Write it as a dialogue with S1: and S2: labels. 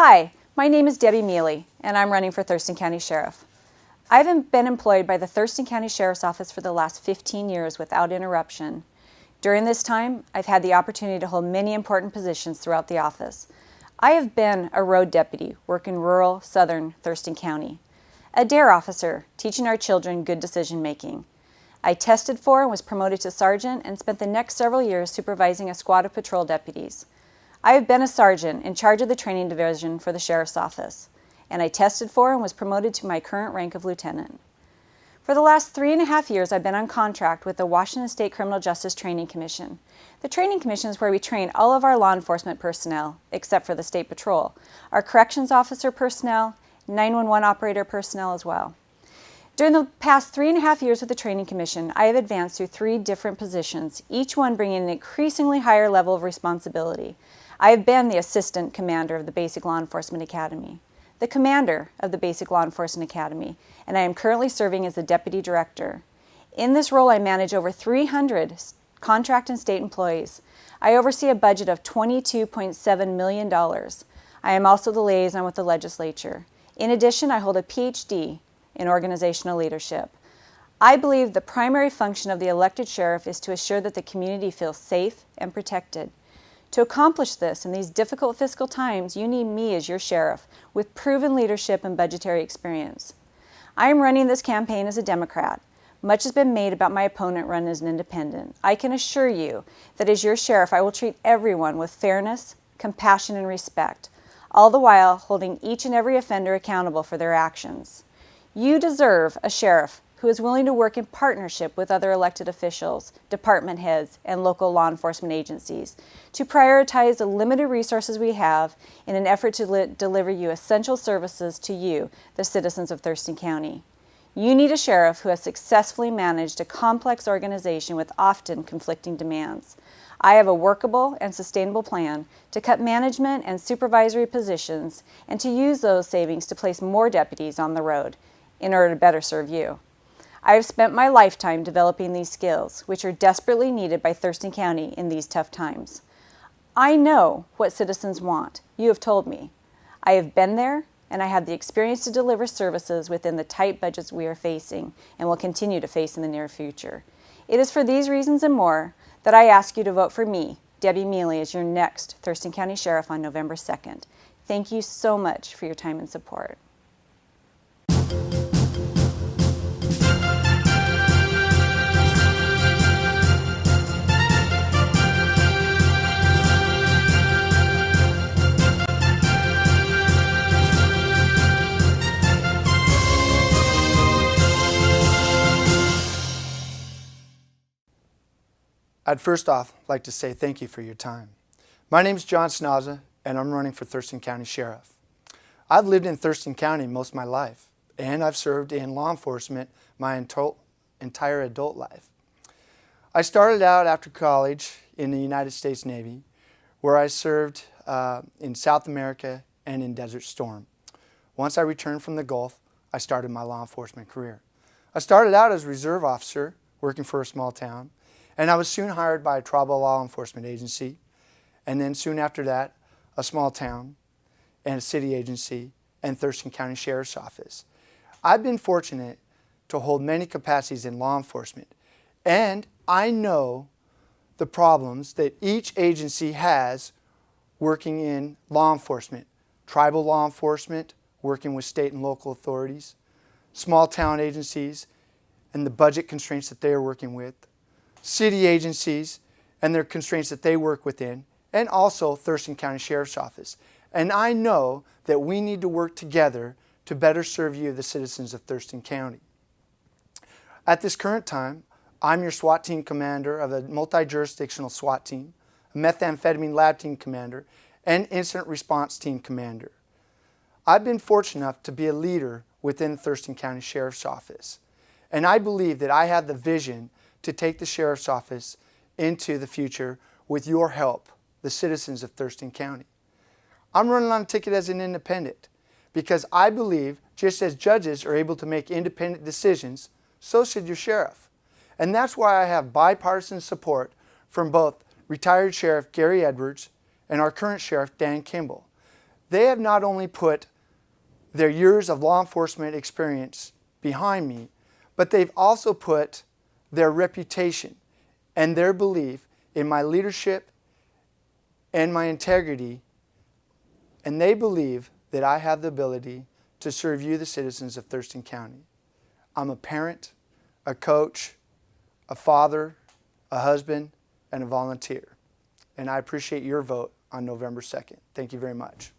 S1: Hi, my name is Debbie Mealy, and I'm running for Thurston County Sheriff. I've been employed by the Thurston County Sheriff's Office for the last 15 years without interruption. During this time, I've had the opportunity to hold many important positions throughout the office. I have been a road deputy working rural, southern Thurston County, a DARE officer teaching our children good decision making. I tested for and was promoted to sergeant and spent the next several years supervising a squad of patrol deputies. I have been a sergeant in charge of the training division for the Sheriff's Office, and I tested for and was promoted to my current rank of lieutenant. For the last 3.5 years, I've been on contract with the Washington State Criminal Justice Training Commission. The Training Commission is where we train all of our law enforcement personnel, except for the State Patrol, our corrections officer personnel, 911 operator personnel as well. During the past 3.5 years with the Training Commission, I have advanced through 3 different positions, each one bringing an increasingly higher level of responsibility. I have been the Assistant Commander of the Basic Law Enforcement Academy, the Commander of the Basic Law Enforcement Academy, and I am currently serving as the Deputy Director. In this role, I manage over 300 contract and state employees. I oversee a budget of $22.7 million. I am also the liaison with the legislature. In addition, I hold a PhD in organizational leadership. I believe the primary function of the elected sheriff is to assure that the community feels safe and protected. To accomplish this in these difficult fiscal times, you need me as your sheriff with proven leadership and budgetary experience. I am running this campaign as a Democrat. Much has been made about my opponent running as an independent. I can assure you that as your sheriff, I will treat everyone with fairness, compassion, and respect, all the while holding each and every offender accountable for their actions. You deserve a sheriff who is willing to work in partnership with other elected officials, department heads, and local law enforcement agencies to prioritize the limited resources we have in an effort to deliver you essential services to you, the citizens of Thurston County. You need a sheriff who has successfully managed a complex organization with often conflicting demands. I have a workable and sustainable plan to cut management and supervisory positions and to use those savings to place more deputies on the road in order to better serve you. I have spent my lifetime developing these skills, which are desperately needed by Thurston County in these tough times. I know what citizens want. You have told me. I have been there, and I have the experience to deliver services within the tight budgets we are facing and will continue to face in the near future. It is for these reasons and more that I ask you to vote for me, Debbie Mealy, as your next Thurston County Sheriff on November 2nd. Thank you so much for your time and support.
S2: I'd first off like to say thank you for your time. My name is John Snaza, and I'm running for Thurston County Sheriff. I've lived in Thurston County most of my life, and I've served in law enforcement my entire adult life. I started out after college in the United States Navy, where I served in South America and in Desert Storm. Once I returned from the Gulf, I started my law enforcement career. I started out as a reserve officer working for a small town, and I was soon hired by a tribal law enforcement agency, and then soon after that, a small town and a city agency and Thurston County Sheriff's Office. I've been fortunate to hold many capacities in law enforcement, and I know the problems that each agency has working in law enforcement. Tribal law enforcement, working with state and local authorities, small town agencies, and the budget constraints that they are working with, city agencies and their constraints that they work within, and also Thurston County Sheriff's Office. And I know that we need to work together to better serve you, the citizens of Thurston County. At this current time, I'm your SWAT team commander of a multi-jurisdictional SWAT team, a methamphetamine lab team commander, and incident response team commander. I've been fortunate enough to be a leader within Thurston County Sheriff's Office, and I believe that I have the vision to take the Sheriff's Office into the future with your help, the citizens of Thurston County. I'm running on a ticket as an independent because I believe just as judges are able to make independent decisions, so should your sheriff. And that's why I have bipartisan support from both retired Sheriff Gary Edwards and our current Sheriff Dan Kimball. They have not only put their years of law enforcement experience behind me, but they've also put their reputation and their belief in my leadership and my integrity, and they believe that I have the ability to serve you, the citizens of Thurston County. I'm a parent, a coach, a father, a husband, and a volunteer. And I appreciate your vote on November 2nd. Thank you very much.